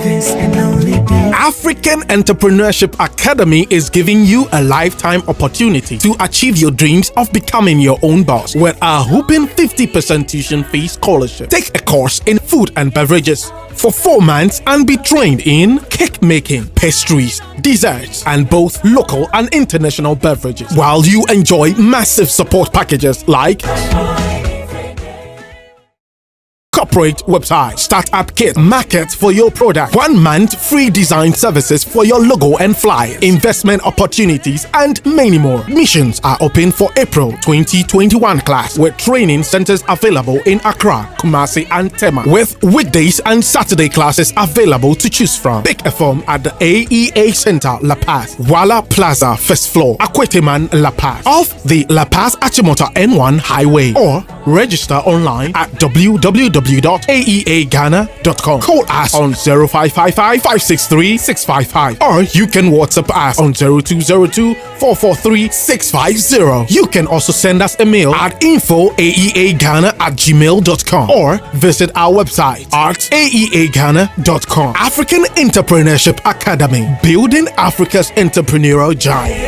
This can only be. African Entrepreneurship Academy is giving you a lifetime opportunity to achieve your dreams of becoming your own boss with a whopping 50% tuition fee scholarship. Take a course in food and beverages for 4 months and be trained in cake making, pastries, desserts, and both local and international beverages, while you enjoy massive support packages like corporate website, startup kit, market for your product, 1 month free design services for your logo and flyer, investment opportunities, and many more. Admissions are open for April 2021 class with training centers available in Accra, Kumasi, and Tema, with weekdays and Saturday classes available to choose from. Pick a form at the AEA Center, La Paz, Wala Plaza, first floor, Akweteman, La Paz, off the La Paz Achimota N1 highway, or register online at www.aeaghana.com. Call us on 0555 563 655, or you can WhatsApp us on 0202 443 650. You can also send us a mail at info@aeaghana@gmail.com, or visit our website at aeaghana.com. African Entrepreneurship Academy, building Africa's entrepreneurial giant.